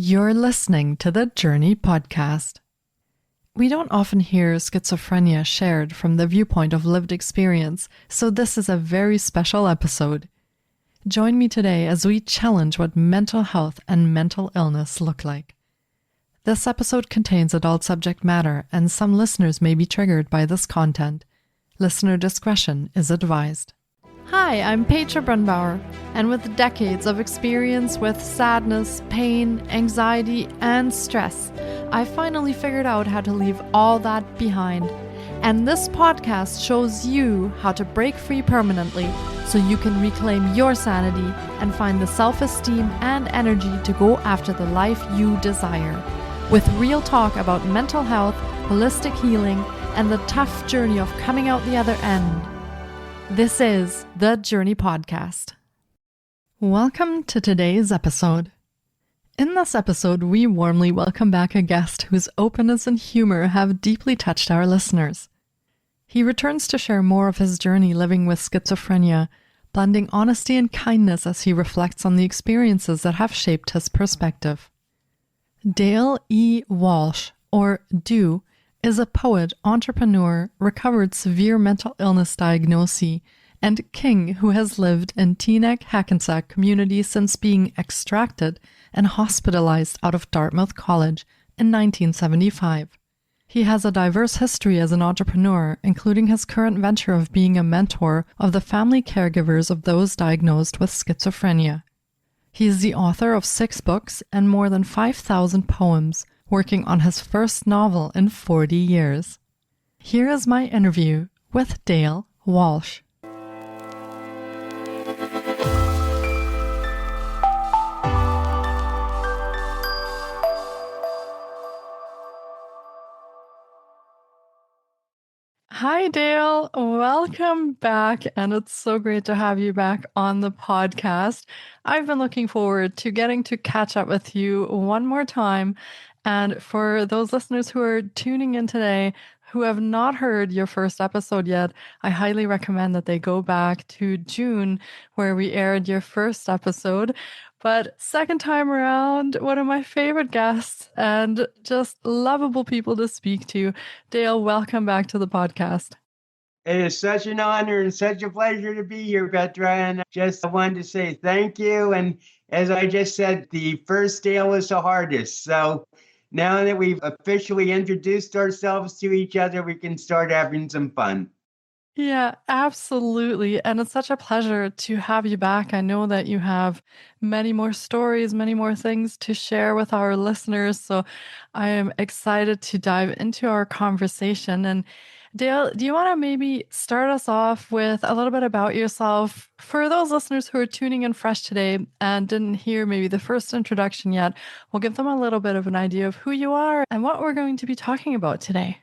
You're listening to the Jōrni Podcast. We don't often hear schizophrenia shared from the viewpoint of lived experience, so this is a very special episode. Join me today as we challenge what mental health and mental illness look like. This episode contains adult subject matter, and some listeners may be triggered by this content. Listener discretion is advised. Hi, I'm Petra Brunbauer, and with decades of experience with sadness, pain, anxiety, and stress, I finally figured out how to leave all that behind. And this podcast shows you how to break free permanently so you can reclaim your sanity and find the self-esteem and energy to go after the life you desire. With real talk about mental health, holistic healing, and the tough journey of coming out the other end. This is the Jōrni Podcast. Welcome to today's episode. In this episode, we warmly welcome back a guest whose openness and humor have deeply touched our listeners. He returns to share more of his journey living with schizophrenia, blending honesty and kindness as he reflects on the experiences that have shaped his perspective. Dale E. Walsh, or Do, is a poet, entrepreneur, recovered severe mental illness diagnosee, and king who has lived in Teaneck, Hackensack community since being extracted and hospitalized out of Dartmouth College in 1975. He has a diverse history as an entrepreneur, including his current venture of being a mentor of the family caregivers of those diagnosed with schizophrenia. He is the author of 6 books and more than 5,000 poems, working on his first novel in 40 years. Here is my interview with Dale Walsh. Hi, Dale. Welcome back, and it's so great to have you back on the podcast. I've been looking forward to getting to catch up with you one more time. And for those listeners who are tuning in today who have not heard your first episode yet, I highly recommend that they go back to June, where we aired your first episode. But second time around, one of my favorite guests and just lovable people to speak to. Dale, welcome back to the podcast. It is such an honor and such a pleasure to be here, Petra. And just wanted to say thank you. And as I just said, the first Dale was the hardest. So now that we've officially introduced ourselves to each other, we can start having some fun. Yeah, absolutely. And it's such a pleasure to have you back. I know that you have many more stories, many more things to share with our listeners. So I am excited to dive into our conversation. And Dale, do you want to maybe start us off with a little bit about yourself for those listeners who are tuning in fresh today and didn't hear maybe the first introduction yet? We'll give them a little bit of an idea of who you are and what we're going to be talking about today.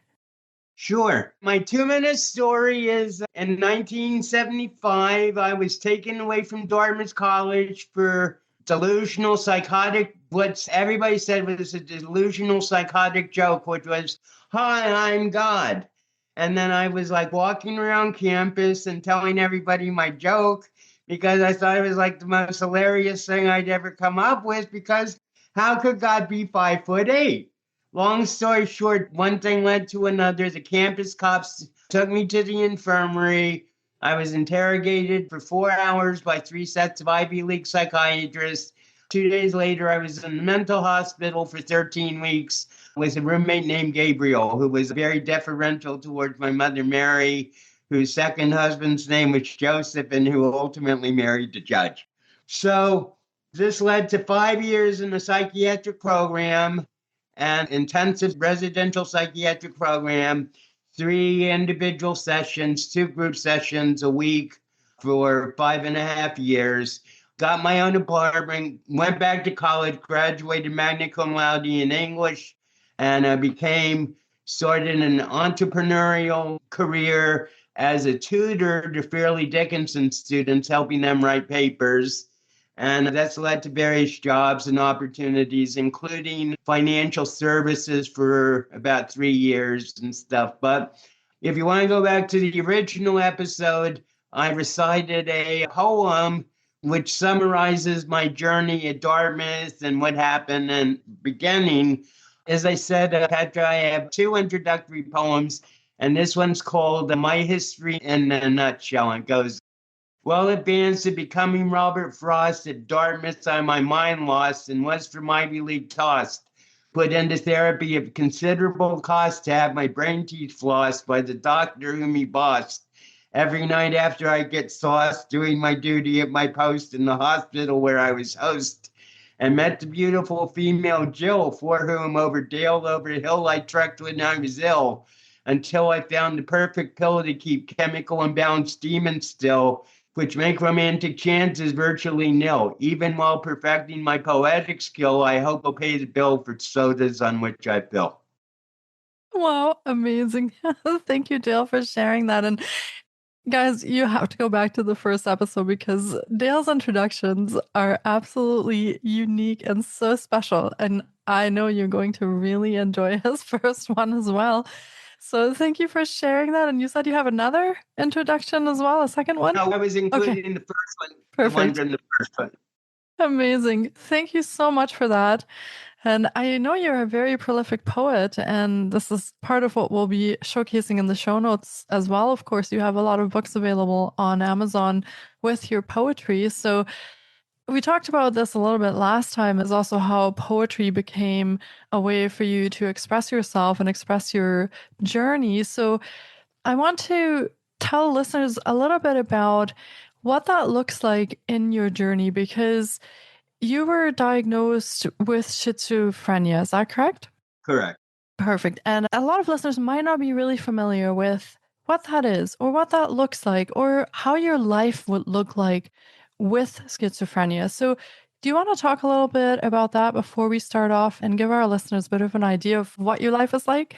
Sure. My 2-minute story is in 1975, I was taken away from Dartmouth College for delusional psychotic, what everybody said was a delusional psychotic joke, which was, "Hi, I'm God." And then I was like walking around campus and telling everybody my joke because I thought it was like the most hilarious thing I'd ever come up with, because how could God be 5'8"? Long story short, one thing led to another. The campus cops took me to the infirmary. I was interrogated for 4 hours by 3 sets of Ivy League psychiatrists. 2 days later, I was in the mental hospital for 13 weeks with a roommate named Gabriel, who was very deferential towards my mother, Mary, whose second husband's name was Joseph, and who ultimately married the judge. So this led to 5 years in the psychiatric program, an intensive residential psychiatric program, 3 individual sessions, 2 group sessions a week for 5.5 years. Got my own apartment, went back to college, graduated magna cum laude in English, and I started an entrepreneurial career as a tutor to Fairleigh Dickinson students, helping them write papers. And that's led to various jobs and opportunities, including financial services for about 3 years and stuff. But if you want to go back to the original episode, I recited a poem which summarizes my journey at Dartmouth and what happened in the beginning. As I said, Petra, I have two introductory poems, and this one's called My History in a Nutshell. It goes, well advanced to becoming Robert Frost at Dartmouth, I my mind lost and was from Ivy League tossed. Put into therapy of considerable cost to have my brain teeth flossed by the doctor whom he bossed. Every night after I get sauced, doing my duty at my post in the hospital where I was host, and met the beautiful female Jill, for whom over dale, over hill I trekked when I was ill, until I found the perfect pill to keep chemical imbalance steaming still, which make romantic chances virtually nil. Even while perfecting my poetic skill, I hope I'll pay the bill for sodas on which I fill. Wow, amazing. Thank you, Dale, for sharing that. And guys, you have to go back to the first episode because Dale's introductions are absolutely unique and so special. And I know you're going to really enjoy his first one as well. So thank you for sharing that. And you said you have another introduction as well, a second one? No, I was including the first one. Perfect. The one from the first one. Amazing. Thank you so much for that. And I know you're a very prolific poet, and this is part of what we'll be showcasing in the show notes as well. Of course, you have a lot of books available on Amazon with your poetry. So we talked about this a little bit last time, is also how poetry became a way for you to express yourself and express your journey. So I want to tell listeners a little bit about what that looks like in your journey, because you were diagnosed with schizophrenia. Is that correct? Correct. Perfect. And a lot of listeners might not be really familiar with what that is or what that looks like or how your life would look like with schizophrenia. So do you want to talk a little bit about that before we start off and give our listeners a bit of an idea of what your life is like?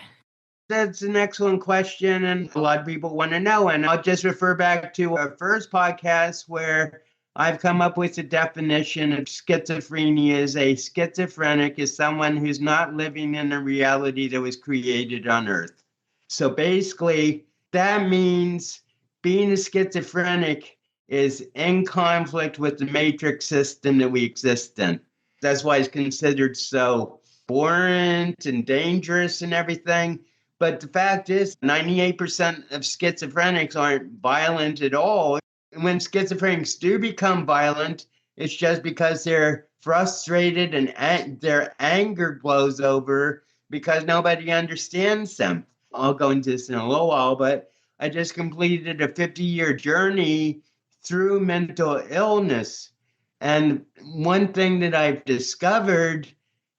That's an excellent question, and a lot of people want to know. And I'll just refer back to our first podcast where I've come up with a definition of schizophrenia as a schizophrenic is someone who's not living in a reality that was created on Earth. So basically, that means being a schizophrenic is in conflict with the matrix system that we exist in. That's why it's considered so boring and dangerous and everything. But the fact is, 98% of schizophrenics aren't violent at all. And when schizophrenics do become violent, it's just because they're frustrated and their anger blows over because nobody understands them. I'll go into this in a little while, but I just completed a 50-year journey through mental illness. And one thing that I've discovered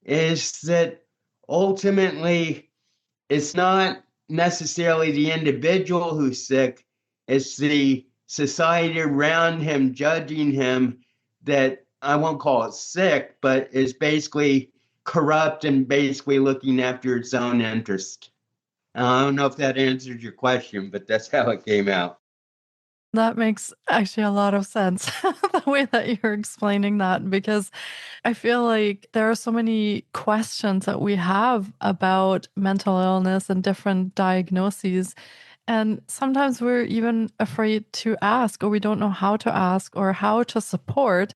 is that ultimately, it's not necessarily the individual who's sick, it's the society around him judging him that I won't call it sick, but is basically corrupt and basically looking after its own interest. I don't know if that answers your question, but that's how it came out. That makes actually a lot of sense, the way that you're explaining that, because I feel like there are so many questions that we have about mental illness and different diagnoses. And sometimes we're even afraid to ask, or we don't know how to ask or how to support.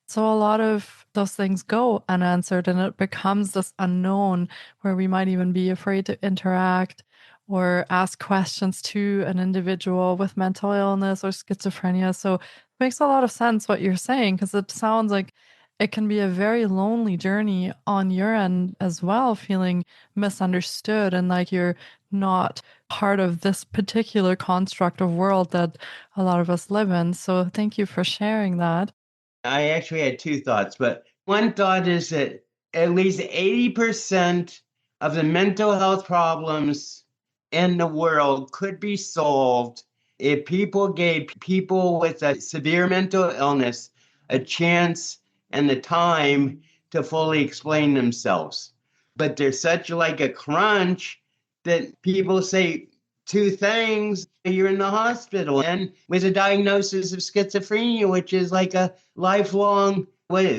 So a lot of those things go unanswered, and it becomes this unknown where we might even be afraid to interact or ask questions to an individual with mental illness or schizophrenia. So it makes a lot of sense what you're saying, because it sounds like it can be a very lonely journey on your end as well, feeling misunderstood and like you're not part of this particular construct of world that a lot of us live in. So thank you for sharing that. I actually had two thoughts, but one thought is that at least 80% of the mental health problems in the world could be solved if people gave people with a severe mental illness a chance and the time to fully explain themselves. But there's such like a crunch that people say two things. You're in the hospital and with a diagnosis of schizophrenia, which is like a lifelong,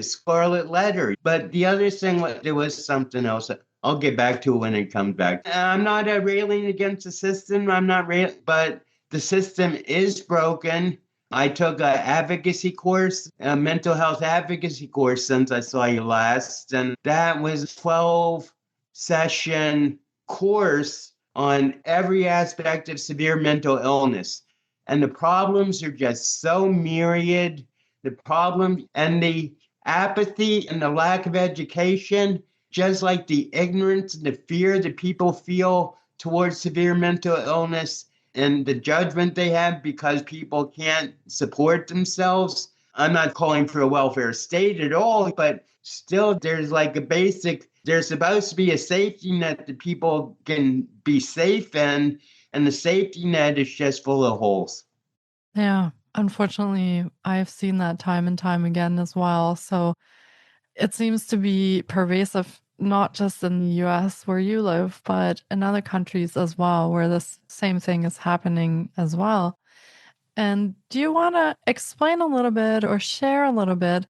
scarlet letter. But the other thing, there was something else. I'll get back to it when it comes back. I'm not railing against the system. I'm not but the system is broken. I took an advocacy course, a mental health advocacy course since I saw you last. And that was a 12-session course on every aspect of severe mental illness. And the problems are just so myriad. The problem and the apathy and the lack of education, just like the ignorance and the fear that people feel towards severe mental illness, and the judgment they have because people can't support themselves. I'm not calling for a welfare state at all, but still there's like a basic, there's supposed to be a safety net that people can be safe in, and the safety net is just full of holes. Yeah, unfortunately, I've seen that time and time again as well. So it seems to be pervasive, not just in the US where you live, but in other countries as well, where this same thing is happening as well. And do you want to explain a little bit or share a little bit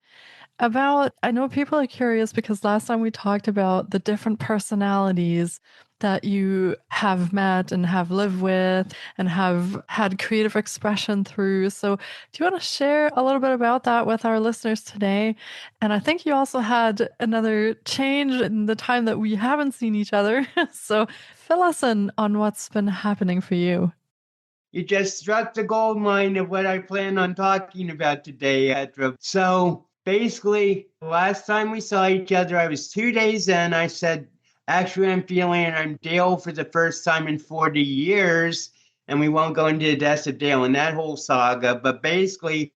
about, I know people are curious because last time we talked about the different personalities that you have met and have lived with and have had creative expression through. So, do you want to share a little bit about that with our listeners today? And I think you also had another change in the time that we haven't seen each other. So, fill us in on what's been happening for you. You just struck the gold mine of what I plan on talking about today, Edra. So basically, last time we saw each other, I was 2 days in. I said, actually, I'm Dale for the first time in 40 years. And we won't go into the deaths of Dale and that whole saga. But basically,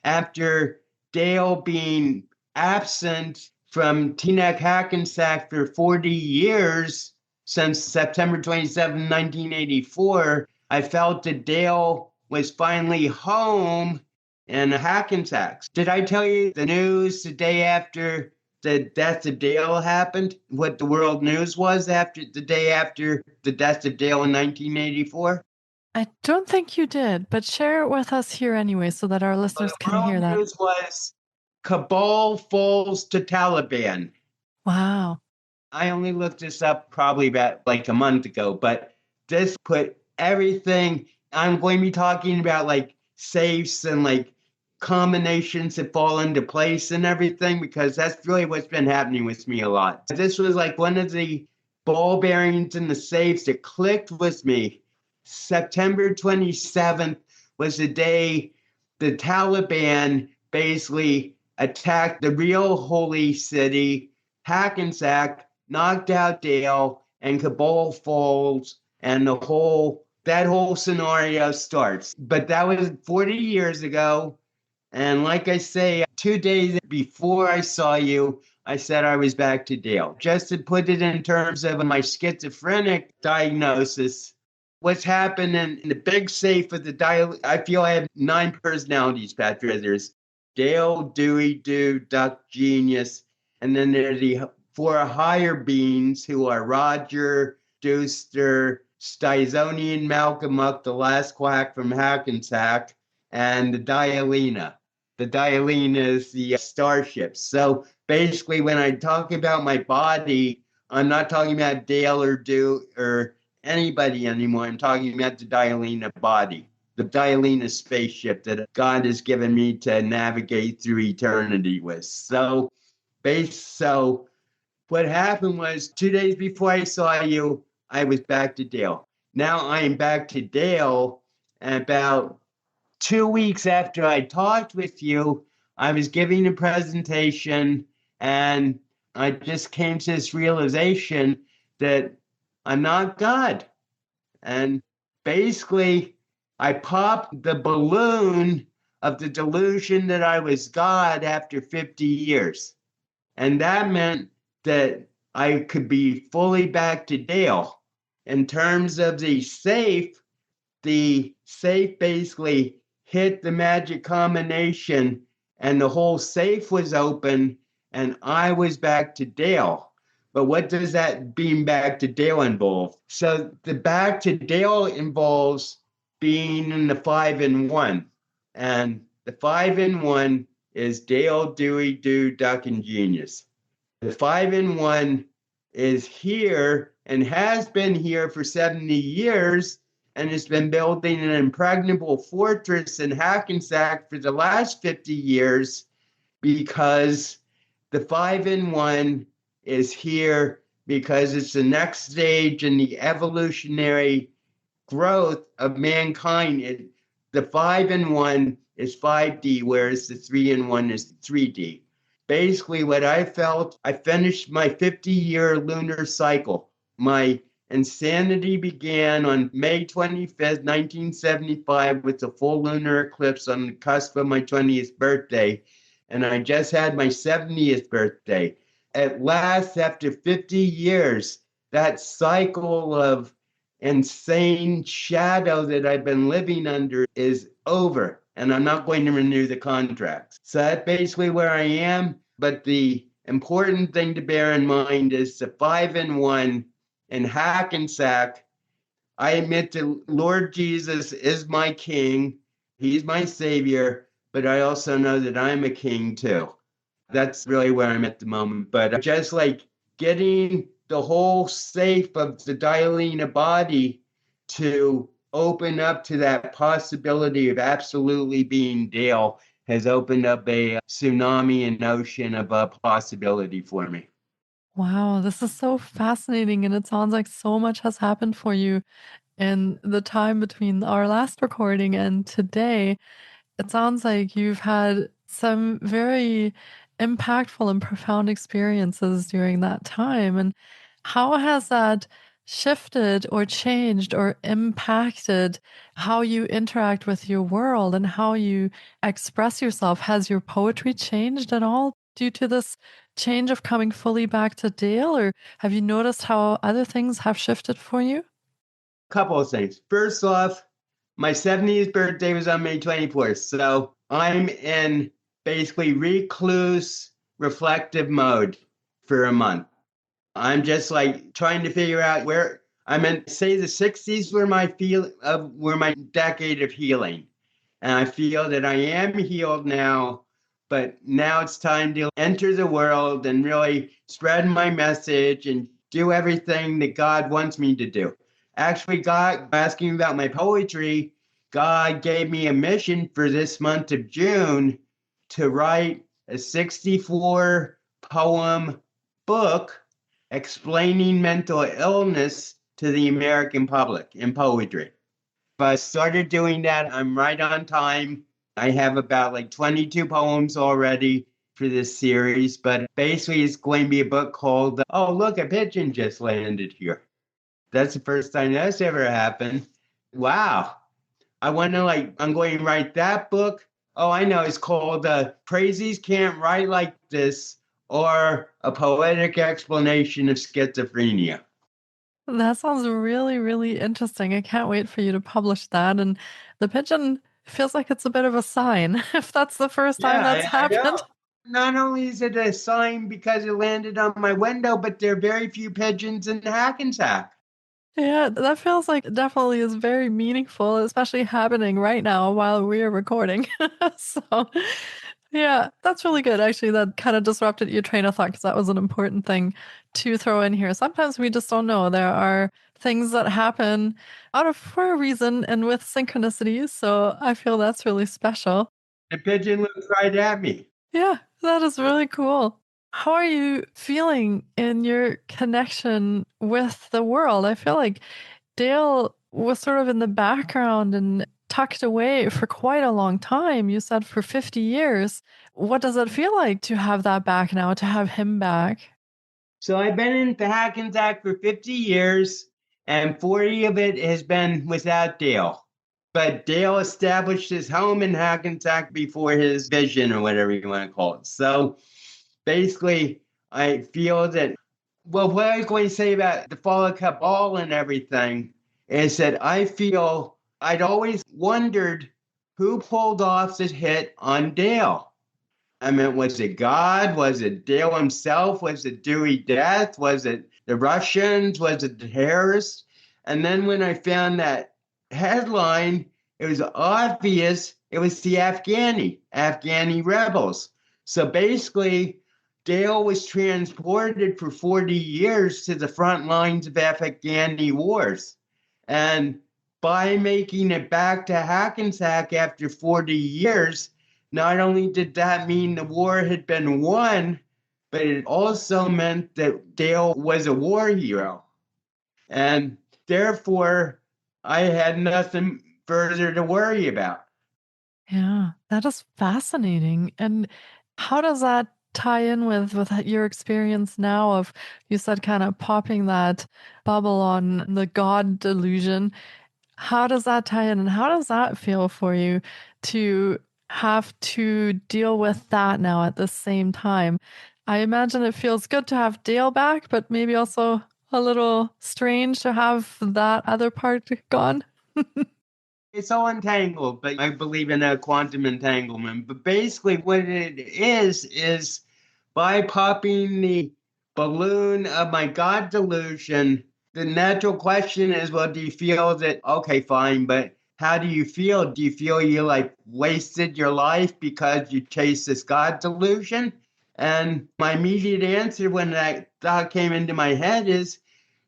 after Dale being absent from Teaneck Hackensack for 40 years, since September 27, 1984, I felt that Dale was finally home in Hackensack. Did I tell you the news the day after the death of Dale happened? What the world news was after the day after the death of Dale in 1984? I don't think you did, but share it with us here anyway so that our listeners The can hear world that. news was Kabul falls to Taliban. Wow. I only looked this up probably about like a month ago, but this put everything. I'm going to be talking about like safes and like combinations that fall into place and everything, because that's really what's been happening with me a lot. This was like one of the ball bearings in the safes that clicked with me. September 27th was the day the Taliban basically attacked the real holy city, Hackensack, knocked out Dale, and Kabul falls, and that whole scenario starts. But that was 40 years ago. And like I say, 2 days before I saw you, I said I was back to Dale. Just to put it in terms of my schizophrenic diagnosis, what's happened in the big safe of I feel I have 9 personalities, Patrick. There's Dale, Dewey, Do, Duck, Genius, and then there's the 4 higher beings who are Roger, Deuster, Stizonian Malcolmuck, the last quack from Hackensack, and the Dialina. The Dialina is the starship. So basically, when I talk about my body, I'm not talking about Dale or Do or anybody anymore. I'm talking about the Dialina body, the Dialina spaceship that God has given me to navigate through eternity with. So what happened was 2 days before I saw you, I was back to Dale. Now I am back to Dale. And about 2 weeks after I talked with you, I was giving a presentation, and I just came to this realization that I'm not God. And basically, I popped the balloon of the delusion that I was God after 50 years. And that meant that I could be fully back to Dale. In terms of the safe basically hit the magic combination and the whole safe was open and I was back to Dale. But what does that being back to Dale involve? So the back to Dale involves being in the 5 in 1. And the 5 in 1 is Dale, Dewey, Do, Duck, and Genius. The 5 in 1 is here and has been here for 70 years. and has been building an impregnable fortress in Hackensack for the last 50 years because the 5-in-1 is here because it's the next stage in the evolutionary growth of mankind. The 5-in-1 is 5D, whereas the 3-in-1 is 3D. Basically, what I felt, I finished my 50-year lunar cycle. My insanity began on May 25th, 1975, with the full lunar eclipse on the cusp of my 20th birthday. And I just had my 70th birthday. At last, after 50 years, that cycle of insane shadow that I've been living under is over, and I'm not going to renew the contract. So that's basically where I am. But the important thing to bear in mind is the 5-in-1 in Hackensack. I admit that Lord Jesus is my king. He's my savior, but I also know that I'm a king too. That's really where I'm at the moment. But just like getting the whole safe of the Dialina body to open up to that possibility of absolutely being Dale has opened up a tsunami and ocean of a possibility for me. Wow, this is so fascinating. And it sounds like so much has happened for you in the time between our last recording and today. It sounds like you've had some very impactful and profound experiences during that time. And how has that shifted or changed or impacted how you interact with your world and how you express yourself? Has your poetry changed at all due to this change of coming fully back to Dale? Or have you noticed how other things have shifted for you? Couple of things. First off, my 70th birthday was on May 24th. So I'm in basically recluse, reflective mode for a month. I'm just like trying to figure out where I'm in. Say the 60s were my decade of healing. And I feel that I am healed now, but now it's time to enter the world and really spread my message and do everything that God wants me to do. Actually, God, asking about my poetry, God gave me a mission for this month of June to write a 64 poem book explaining mental illness to the American public in poetry. If I started doing that, I'm right on time. I have about like 22 poems already for this series, but basically it's going to be a book called, Oh, Look, a Pigeon Just Landed Here. That's the first time that's ever happened. Wow. I'm going to write that book. Oh, I know. It's called Crazies Can't Write Like This, or A Poetic Explanation of Schizophrenia. That sounds really, really interesting. I can't wait for you to publish that. And the pigeon feels like it's a bit of a sign if that's the first time Yeah, that's I know. happened. Not only is it a sign because it landed on my window, but there are very few pigeons in Hackensack. Yeah, that feels like definitely is very meaningful, especially happening right now while we're recording. So, yeah, that's really good. Actually, that kind of disrupted your train of thought because that was an important thing to throw in here. Sometimes we just don't know. There are things that happen out of for a reason and with synchronicities. So I feel that's really special. The pigeon looked right at me. Yeah, that is really cool. How are you feeling in your connection with the world? I feel like Dale was sort of in the background and tucked away for quite a long time. You said for 50 years. What does it feel like to have that back now, to have him back? So I've been in the Hackensack for 50 years, and 40 of it has been without Dale. But Dale established his home in Hackensack before his vision, or whatever you want to call it. So basically, I feel that, well, what I was going to say about the Fall of Cabal and everything is that I feel I'd always wondered who pulled off the hit on Dale. I mean, was it God? Was it Dale himself? Was it Dewey Death? Was it the Russians? Was it the terrorists? And then when I found that headline, it was obvious it was the Afghani rebels. So basically, Dale was transported for 40 years to the front lines of Afghani wars. And by making it back to Hackensack after 40 years, not only did that mean the war had been won, but it also meant that Dale was a war hero. And therefore, I had nothing further to worry about. Yeah, that is fascinating. And how does that tie in with your experience now of, you said, kind of popping that bubble on the God delusion? How does that tie in, and how does that feel for you to have to deal with that now at the same time? I imagine it feels good to have Dale back, but maybe also a little strange to have that other part gone. It's all entangled, but I believe in a quantum entanglement. But basically, what it is by popping the balloon of my God delusion, the natural question is, well, do you feel that, okay, fine, but how do you feel? Do you feel you like wasted your life because you chased this God delusion? And my immediate answer when that thought came into my head is,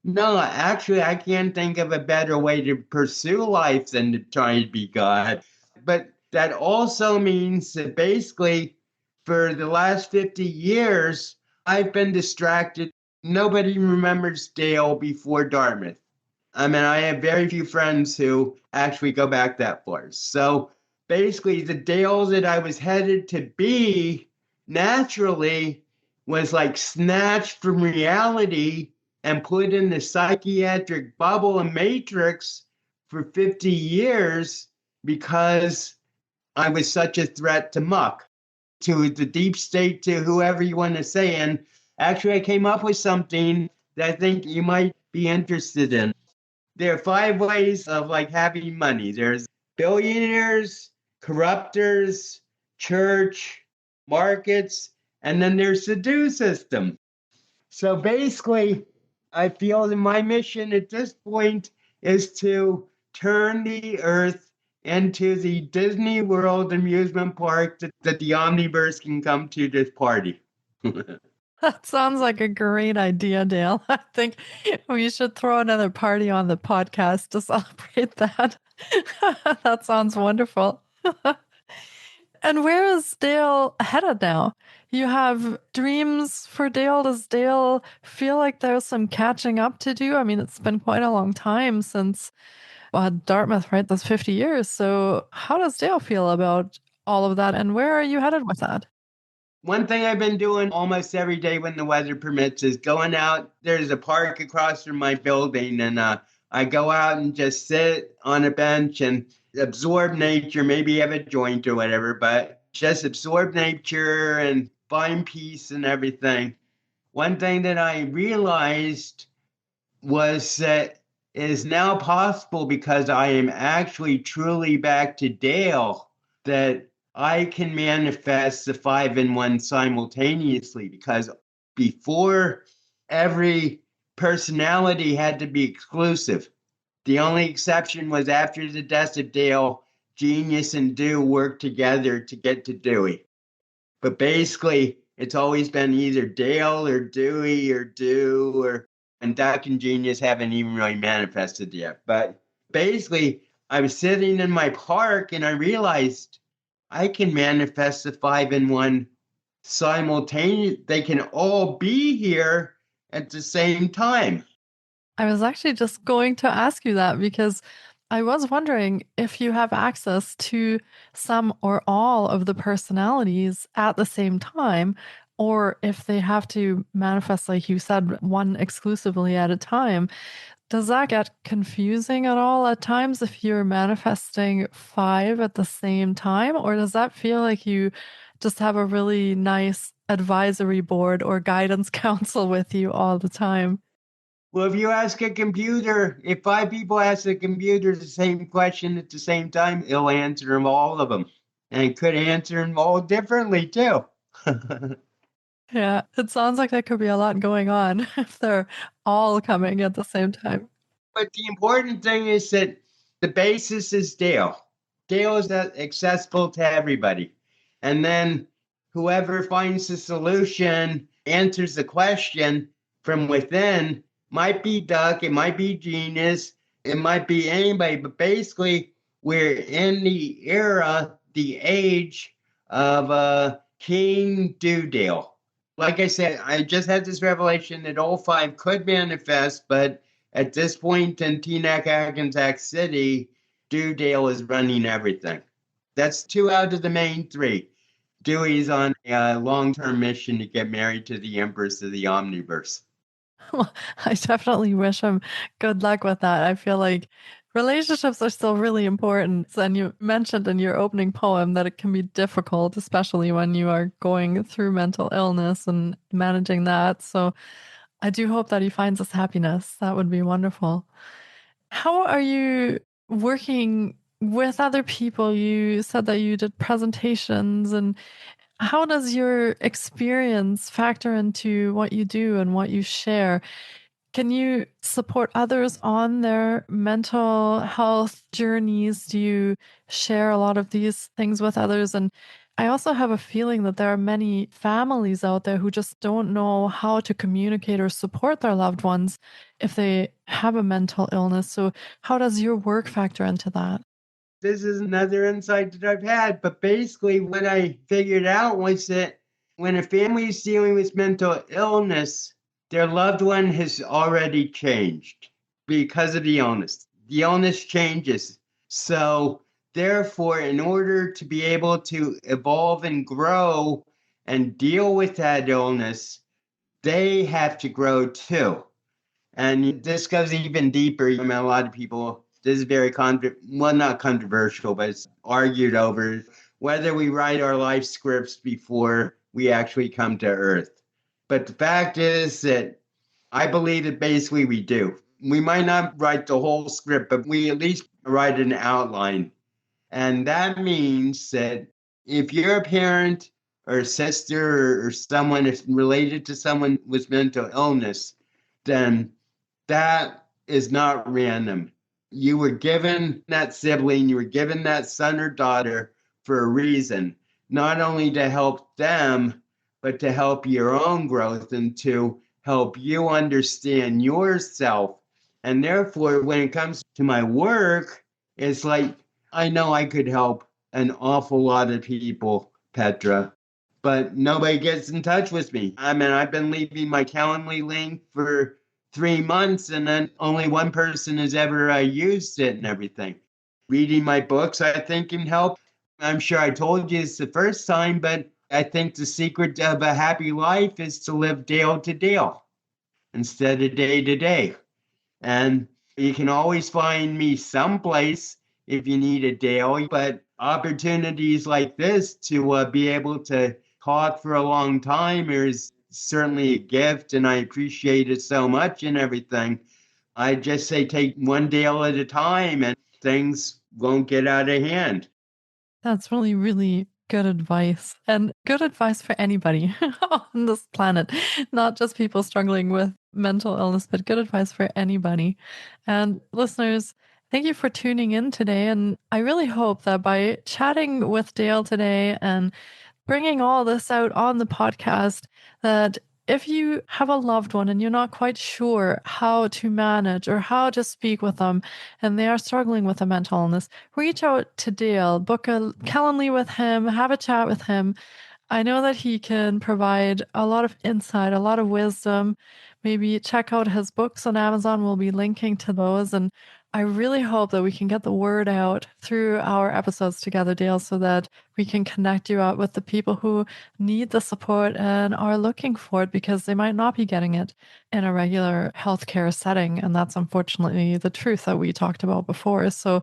no, actually, I can't think of a better way to pursue life than to try to be God. But that also means that basically, for the last 50 years, I've been distracted. Nobody remembers Dale before Dartmouth. I mean, I have very few friends who actually go back that far. So basically, the Dale that I was headed to be naturally was like snatched from reality and put in the psychiatric bubble and matrix for 50 years because I was such a threat to muck, to the deep state, to whoever you want to say. And actually, I came up with something that I think you might be interested in. There are 5 ways of like having money. There's billionaires, corruptors, church, markets, and then there's the due system. So basically, I feel that my mission at this point is to turn the earth into the Disney World amusement park that the omniverse can come to this party. That sounds like a great idea, Dale. I think we should throw another party on the podcast to celebrate that. That sounds wonderful. And where is Dale headed now? You have dreams for Dale. Does Dale feel like there's some catching up to do? I mean, it's been quite a long time since Dartmouth, right? That's 50 years. So, how does Dale feel about all of that? And where are you headed with that? One thing I've been doing almost every day when the weather permits is going out. There's a park across from my building, and I go out and just sit on a bench and absorb nature, maybe have a joint or whatever, but just absorb nature and find peace and everything. One thing that I realized was that it is now possible because I am actually truly back to Dale that I can manifest the 5 in 1 simultaneously, because before every personality had to be exclusive. The only exception was after the death of Dale, Genius and Dew worked together to get to Dewey. But basically, it's always been either Dale or Dewey or Dew, and Duck and Genius haven't even really manifested yet. But basically, I was sitting in my park and I realized I can manifest the 5 in 1 simultaneously. They can all be here at the same time. I was actually just going to ask you that because I was wondering if you have access to some or all of the personalities at the same time, or if they have to manifest, like you said, one exclusively at a time. Does that get confusing at all at times if you're manifesting 5 at the same time? Or does that feel like you just have a really nice advisory board or guidance council with you all the time? Well, if you ask a computer, if 5 people ask the computer the same question at the same time, it'll answer them, all of them, and could answer them all differently too. Yeah, it sounds like there could be a lot going on if they're all coming at the same time. But the important thing is that the basis is Dale. Dale is accessible to everybody. And then whoever finds the solution, answers the question from within, might be Duck, it might be Genius, It might be anybody, but basically, we're in the era, the age of King Doodale. Like I said, I just had this revelation that all five could manifest, but at this point in Teaneck, Hackensack City, Doodale is running everything. That's two out of the main three. Dewey's on a long-term mission to get married to the Empress of the Omniverse. Well, I definitely wish him good luck with that. I feel like relationships are still really important. And you mentioned in your opening poem that it can be difficult, especially when you are going through mental illness and managing that. So I do hope that he finds his happiness. That would be wonderful. How are you working with other people? You said that you did presentations, and how does your experience factor into what you do and what you share? Can you support others on their mental health journeys? Do you share a lot of these things with others? And I also have a feeling that there are many families out there who just don't know how to communicate or support their loved ones if they have a mental illness. So, how does your work factor into that? This is another insight that I've had, but basically, what I figured out was that when a family is dealing with mental illness, their loved one has already changed because of the illness. The illness changes. So, therefore, in order to be able to evolve and grow and deal with that illness, they have to grow too. And this goes even deeper. I mean, a lot of people, this is very, not controversial, but it's argued over whether we write our life scripts before we actually come to Earth. But the fact is that I believe that basically we do. We might not write the whole script, but we at least write an outline. And that means that if you're a parent or a sister or someone that's related to someone with mental illness, then that is not random. You were given that sibling, you were given that son or daughter for a reason, not only to help them, but to help your own growth and to help you understand yourself. And therefore, when it comes to my work, it's like I know I could help an awful lot of people, Petra, but nobody gets in touch with me. I mean, I've been leaving my Calendly link for 3 months, and then only one person has ever used it and everything. Reading my books, I think, can help. I'm sure I told you this the first time, but I think the secret of a happy life is to live dale to dale instead of day to day. And you can always find me someplace if you need a dale, but opportunities like this to be able to talk for a long time is certainly a gift, and I appreciate it so much and everything. I just say take one dale at a time and things won't get out of hand. That's really, really good advice, and good advice for anybody on this planet, not just people struggling with mental illness, but good advice for anybody. And listeners, thank you for tuning in today. And I really hope that by chatting with Dale today and bringing all this out on the podcast, that if you have a loved one and you're not quite sure how to manage or how to speak with them and they are struggling with a mental illness, reach out to Dale, book a Calendly with him, have a chat with him. I know that he can provide a lot of insight, a lot of wisdom. Maybe check out his books on Amazon. We'll be linking to those. And I really hope that we can get the word out through our episodes together, Dale, so that we can connect you out with the people who need the support and are looking for it because they might not be getting it in a regular healthcare setting. And that's unfortunately the truth that we talked about before. So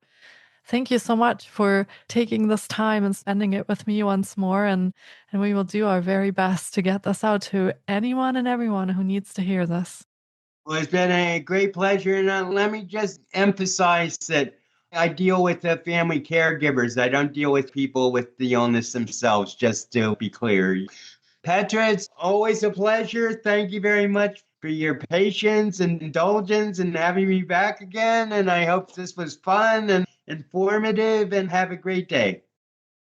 thank you so much for taking this time and spending it with me once more. And we will do our very best to get this out to anyone and everyone who needs to hear this. Well, it's been a great pleasure. And let me just emphasize that I deal with the family caregivers. I don't deal with people with the illness themselves, just to be clear. Petra, it's always a pleasure. Thank you very much for your patience and indulgence and having me back again. And I hope this was fun and informative, and have a great day.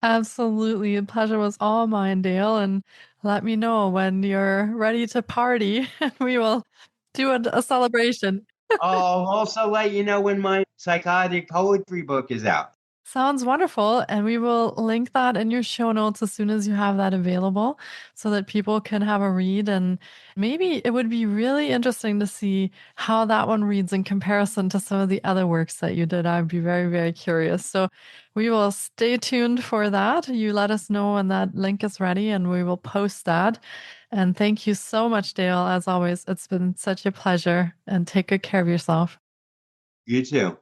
Absolutely. The pleasure was all mine, Dale. And let me know when you're ready to party. We will do a celebration. I'll also let you know when my psychotic poetry book is out. Sounds wonderful. And we will link that in your show notes as soon as you have that available so that people can have a read. And maybe it would be really interesting to see how that one reads in comparison to some of the other works that you did. I'd be very, very curious. So we will stay tuned for that. You let us know when that link is ready and we will post that. And thank you so much, Dale. As always, it's been such a pleasure, and take good care of yourself. You too.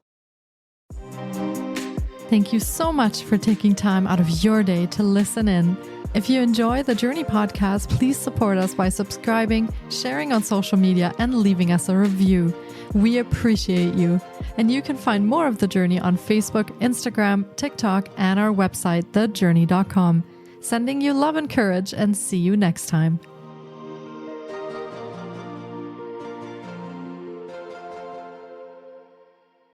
Thank you so much for taking time out of your day to listen in. If you enjoy the Jōrni Podcast, please support us by subscribing, sharing on social media, and leaving us a review. We appreciate you. And you can find more of The Jōrni on Facebook, Instagram, TikTok, and our website, thejorni.com. Sending you love and courage, and see you next time.